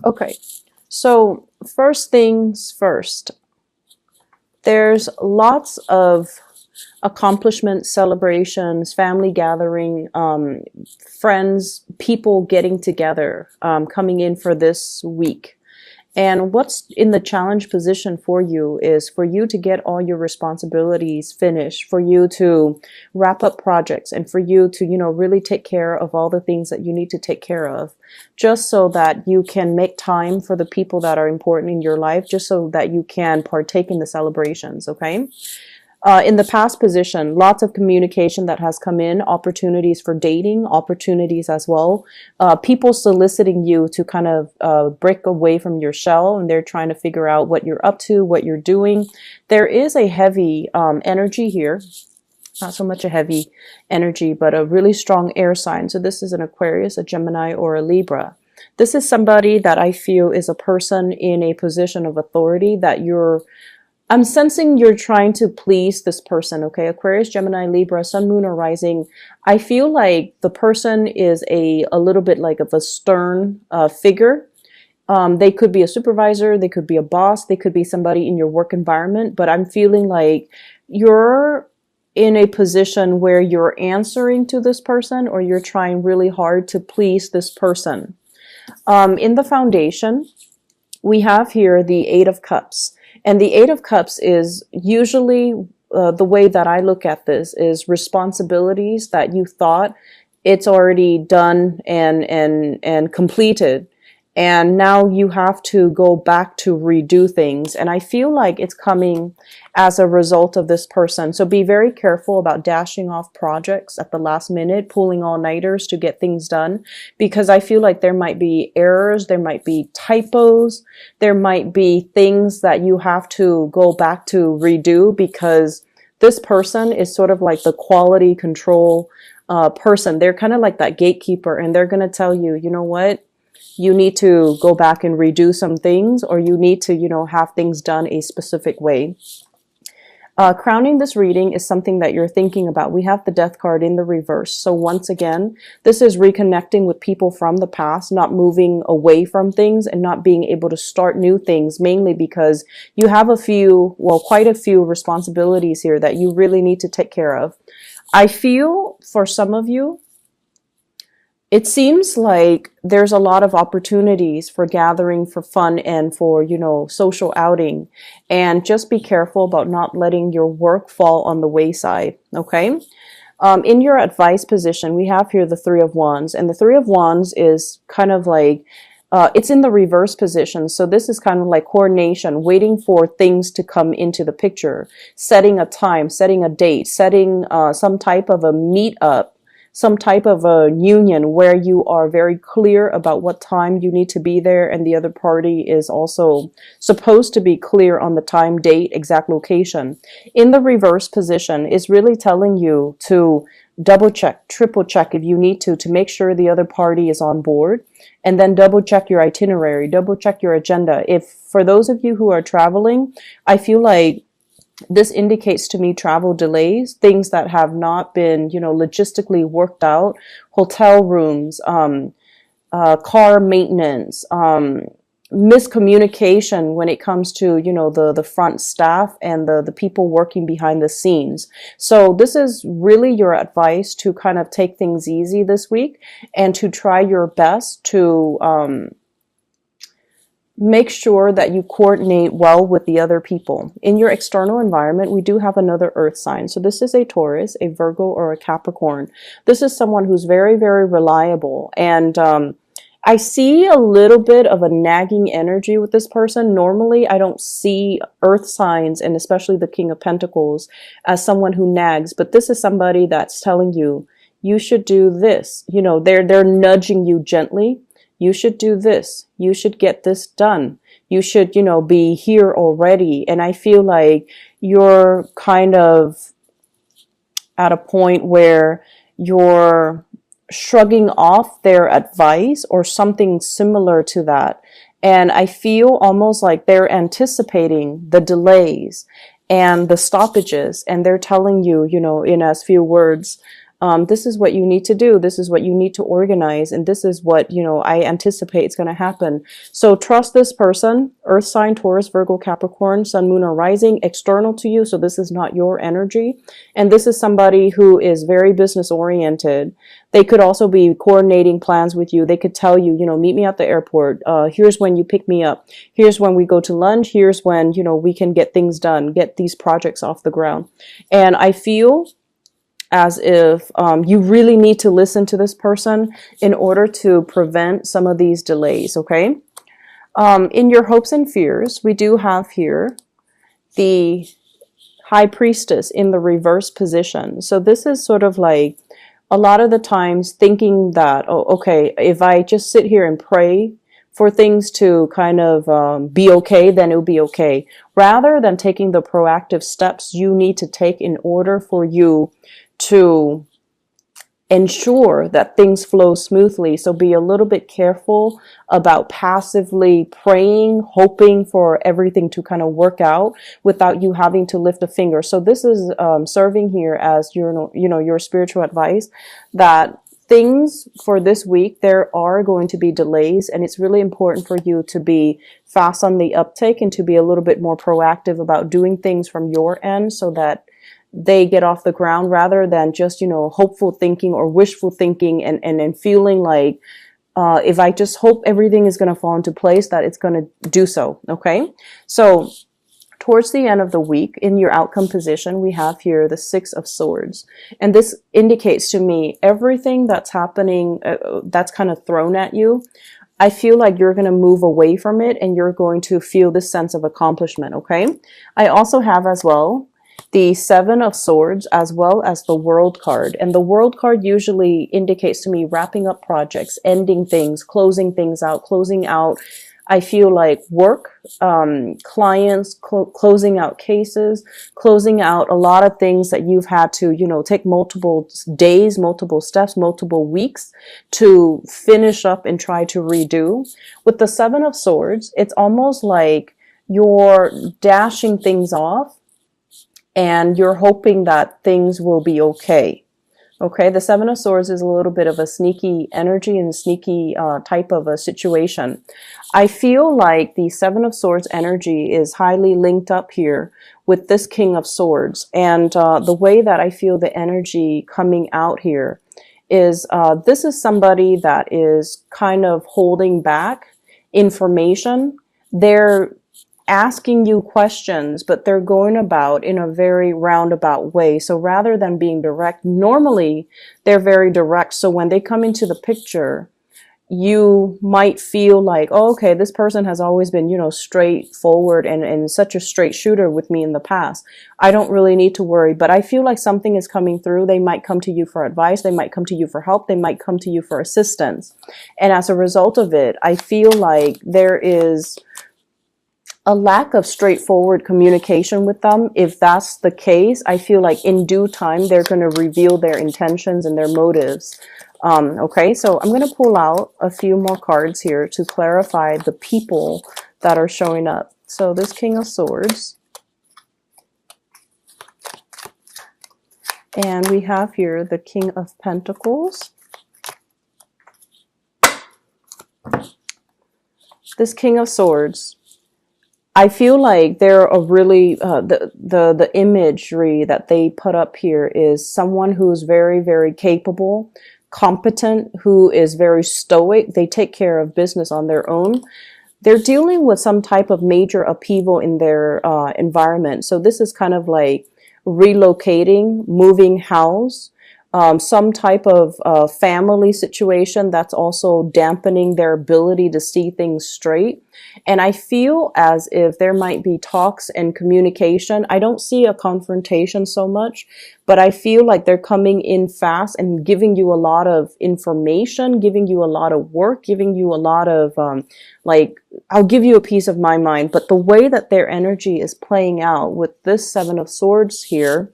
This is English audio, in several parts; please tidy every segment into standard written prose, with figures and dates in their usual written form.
Okay, so first things first, there's lots of accomplishments, celebrations, family gathering, friends, people getting together, coming in for this week. And what's in the challenge position for you is for you to get all your responsibilities finished, for you to wrap up projects, and for you to, really take care of all the things that you need to take care of, just so that you can make time for the people that are important in your life, just so that you can partake in the celebrations, okay? In the past position, lots of communication that has come in, opportunities for dating, opportunities as well. People soliciting you to kind of break away from your shell, and they're trying to figure out what you're up to, what you're doing. There is a heavy energy here. Not so much a heavy energy, but a really strong air sign. So this is an Aquarius, a Gemini, or a Libra. This is somebody that I feel is a person in a position of authority that I'm sensing you're trying to please this person, okay? Aquarius, Gemini, Libra, Sun, Moon, or Rising. I feel like the person is a little bit like of a stern figure. They could be a supervisor, they could be a boss, they could be somebody in your work environment, but I'm feeling like you're in a position where you're answering to this person, or you're trying really hard to please this person. In the foundation, we have here the Eight of Cups. And the Eight of Cups is usually the way that I look at this is responsibilities that you thought it's already done and completed. And now you have to go back to redo things. And I feel like it's coming as a result of this person. So be very careful about dashing off projects at the last minute, pulling all-nighters to get things done, because I feel like there might be errors, there might be typos, there might be things that you have to go back to redo, because this person is sort of like the quality control person. They're kind of like that gatekeeper, and they're going to tell you, you know what? You need to go back and redo some things, or you need to, have things done a specific way. Crowning this reading is something that you're thinking about. We have the Death card in the reverse. So once again, this is reconnecting with people from the past, not moving away from things and not being able to start new things, mainly because you have quite a few responsibilities here that you really need to take care of. I feel for some of you, it seems like there's a lot of opportunities for gathering, for fun, and for, social outing. And just be careful about not letting your work fall on the wayside, okay? In your advice position, we have here the Three of Wands. And the Three of Wands is kind of like, it's in the reverse position. So this is kind of like coordination, waiting for things to come into the picture, setting a time, setting a date, setting some type of a meet-up, some type of a union where you are very clear about what time you need to be there, and the other party is also supposed to be clear on the time, date, exact location. In the reverse position is really telling you to double check, triple check if you need to make sure the other party is on board, and then double check your itinerary, double check your agenda. If for those of you who are traveling, I feel like this indicates to me travel delays, things that have not been, logistically worked out, hotel rooms, car maintenance, miscommunication when it comes to, the front staff and the people working behind the scenes. So this is really your advice to kind of take things easy this week and to try your best to, make sure that you coordinate well with the other people. In your external environment, we do have another earth sign. So this is a Taurus, a Virgo, or a Capricorn. This is someone who's very, very reliable. And I see a little bit of a nagging energy with this person. Normally, I don't see earth signs, and especially the King of Pentacles, as someone who nags. But this is somebody that's telling you, you should do this. They're nudging you gently. You should do this. You should get this done. You should, be here already. And I feel like you're kind of at a point where you're shrugging off their advice or something similar to that. And I feel almost like they're anticipating the delays and the stoppages. And they're telling you, in as few words, This is what you need to do. This is what you need to organize. And this is what, you know, I anticipate is going to happen. So trust this person, Earth sign, Taurus, Virgo, Capricorn, Sun, Moon, or Rising, external to you. So this is not your energy. And this is somebody who is very business oriented. They could also be coordinating plans with you. They could tell you, you know, meet me at the airport. Here's when you pick me up. Here's when we go to lunch. Here's when, you know, we can get things done, get these projects off the ground. And I feel as if you really need to listen to this person in order to prevent some of these delays, okay? In your hopes and fears, we do have here the High Priestess in the reverse position. So this is sort of like a lot of the times thinking that, oh, okay, if I just sit here and pray for things to kind of be okay, then it'll be okay. Rather than taking the proactive steps you need to take in order for you to ensure that things flow smoothly. So be a little bit careful about passively praying, hoping for everything to kind of work out without you having to lift a finger. So this is serving here as your, you know, your spiritual advice that things for this week, there are going to be delays, and it's really important for you to be fast on the uptake and to be a little bit more proactive about doing things from your end so that they get off the ground rather than just, you know, hopeful thinking or wishful thinking and feeling like if I just hope everything is going to fall into place, that it's going to do so. Okay. So towards the end of the week in your outcome position, we have here the Six of Swords. And this indicates to me everything that's happening, that's kind of thrown at you. I feel like you're going to move away from it and you're going to feel this sense of accomplishment. Okay. I also have as well the Seven of Swords as well as the World card. And the World card usually indicates to me wrapping up projects, ending things, closing things out, closing out, I feel like work, clients, closing out cases, closing out a lot of things that you've had to, you know, take multiple days, multiple steps, multiple weeks to finish up and try to redo. With the Seven of Swords, it's almost like you're dashing things off and you're hoping that things will be okay. Okay, the Seven of Swords is a little bit of a sneaky energy and sneaky type of a situation. I feel like the Seven of Swords energy is highly linked up here with this King of Swords. And the way that I feel the energy coming out here is this is somebody that is kind of holding back information. They're asking you questions, but they're going about in a very roundabout way. So rather than being direct, normally they're very direct. So when they come into the picture, you might feel like, oh, okay, this person has always been, you know, straightforward and such a straight shooter with me in the past. I don't really need to worry, but I feel like something is coming through. They might come to you for advice. They might come to you for help. They might come to you for assistance. And as a result of it, I feel like there is a lack of straightforward communication with them. If that's the case, I feel like in due time, they're going to reveal their intentions and their motives. Okay, so I'm going to pull out a few more cards here to clarify the people that are showing up. So this King of Swords. And we have here the King of Pentacles. This King of Swords. I feel like they're a really, the imagery that they put up here is someone who's very, very capable, competent, who is very stoic. They take care of business on their own. They're dealing with some type of major upheaval in their environment. So this is kind of like relocating, moving house, some type of family situation that's also dampening their ability to see things straight. And I feel as if there might be talks and communication. I don't see a confrontation so much, but I feel like they're coming in fast and giving you a lot of information, giving you a lot of work, giving you a lot of, like, I'll give you a piece of my mind. But the way that their energy is playing out with this Seven of Swords here,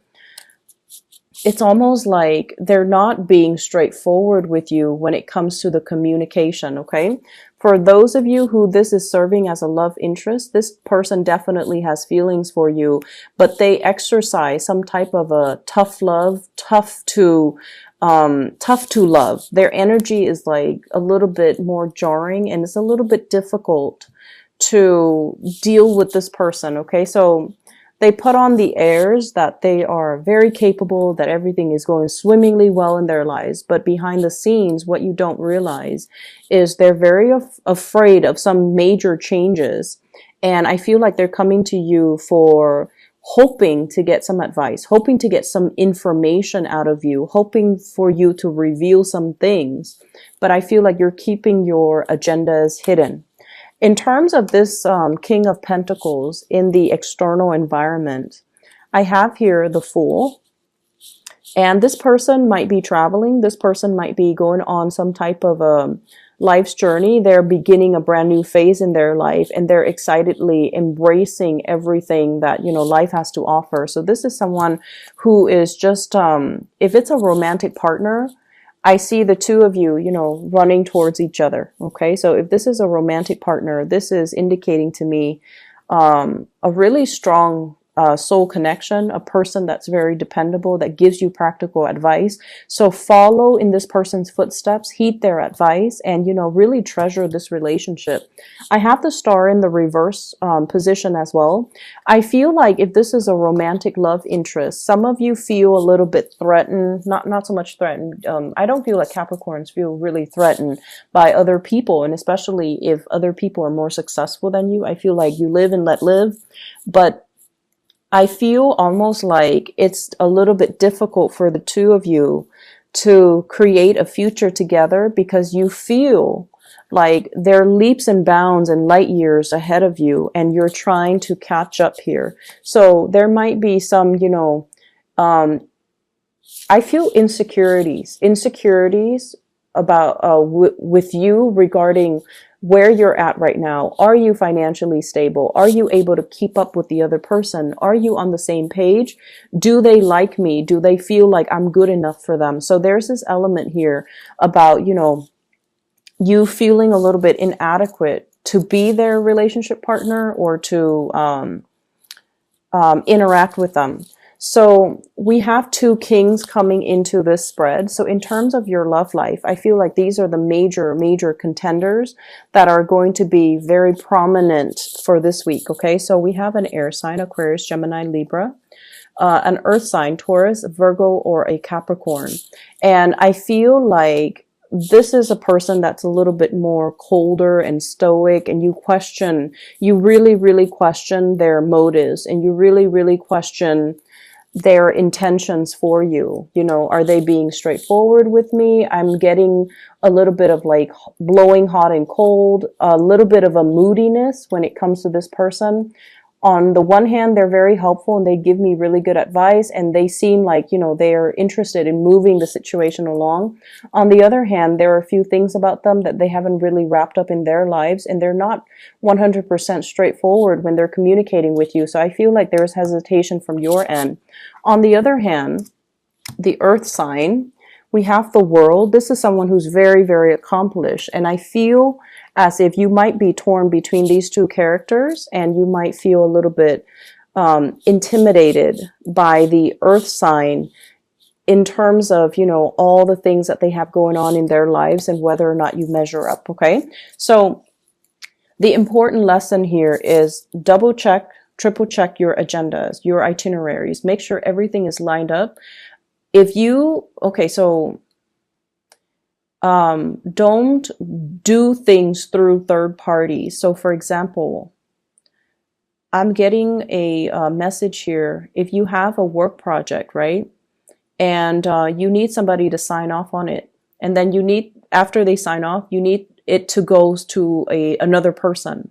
it's almost like they're not being straightforward with you when it comes to the communication, okay? For those of you who this is serving as a love interest, this person definitely has feelings for you, but they exercise some type of a tough love, tough to love. Their energy is like a little bit more jarring, and it's a little bit difficult to deal with this person. Okay, so they put on the airs that they are very capable, that everything is going swimmingly well in their lives. But behind the scenes, what you don't realize is they're very afraid of some major changes. And I feel like they're coming to you for hoping to get some advice, hoping to get some information out of you, hoping for you to reveal some things. But I feel like you're keeping your agendas hidden. In terms of this King of Pentacles in the external environment, I have here the Fool. And this person might be traveling. This person might be going on some type of a life's journey. They're beginning a brand new phase in their life, and they're excitedly embracing everything that, you know, life has to offer. So this is someone who is just, if it's a romantic partner, I see the two of you, you know, running towards each other. Okay, so if this is a romantic partner, this is indicating to me a really strong soul connection, a person that's very dependable, that gives you practical advice. So follow in this person's footsteps, heed their advice, and, you know, really treasure this relationship. I have the Star in the reverse position as well. I feel like if this is a romantic love interest, some of you feel a little bit threatened, not so much threatened. I don't feel like Capricorns feel really threatened by other people, and especially if other people are more successful than you. I feel like you live and let live, but I feel almost like it's a little bit difficult for the two of you to create a future together, because you feel like there are leaps and bounds and light years ahead of you, and you're trying to catch up here. So there might be some, you know, I feel insecurities about with you regarding where you're at right now. Are you financially stable? Are you able to keep up with the other person? Are you on the same page? Do they like me? Do they feel like I'm good enough for them? So there's this element here about, you know, you feeling a little bit inadequate to be their relationship partner or to interact with them. So we have two kings coming into this spread. So in terms of your love life, I feel like these are the major contenders that are going to be very prominent for this week. Okay, so we have an air sign, Aquarius, Gemini, Libra, an earth sign, Taurus, Virgo, or a Capricorn. And I feel like this is a person that's a little bit more colder and stoic, and you really question their motives, and you really question their intentions for you. You know, are they being straightforward with me? I'm getting a little bit of like blowing hot and cold, a little bit of a moodiness when it comes to this person. On the one hand, they're very helpful and they give me really good advice, and they seem like, you know, they're interested in moving the situation along. On the other hand, there are a few things about them that they haven't really wrapped up in their lives, and they're not 100% straightforward when they're communicating with you. So I feel like there's hesitation from your end. On the other hand, the earth sign, we have the World. This is someone who's very accomplished, and I feel as if you might be torn between these two characters, and you might feel a little bit intimidated by the earth sign in terms of, you know, all the things that they have going on in their lives and whether or not you measure up. Okay, so the important lesson here is double check, triple check your agendas, your itineraries. Make sure everything is lined up. If you, okay, so don't do things through third parties. So for example, I'm getting a message here. If you have a work project, right, and you need somebody to sign off on it, and then you need, after they sign off, you need it to go to another person.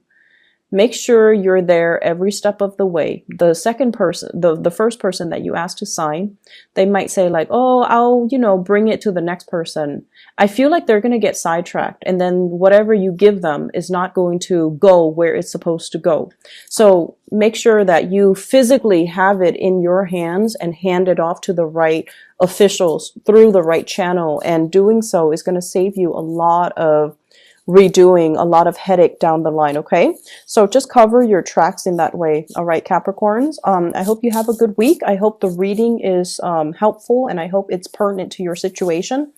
Make sure you're there every step of the way. The second person, the first person that you ask to sign, they might say like, oh, I'll, you know, bring it to the next person. I feel like they're going to get sidetracked, and then whatever you give them is not going to go where it's supposed to go. So make sure that you physically have it in your hands and hand it off to the right officials through the right channel. And doing so is going to save you a lot of redoing, a lot of headache down the line. Okay, so just cover your tracks in that way. All right, Capricorns, I hope you have a good week. I hope the reading is helpful, and I hope it's pertinent to your situation.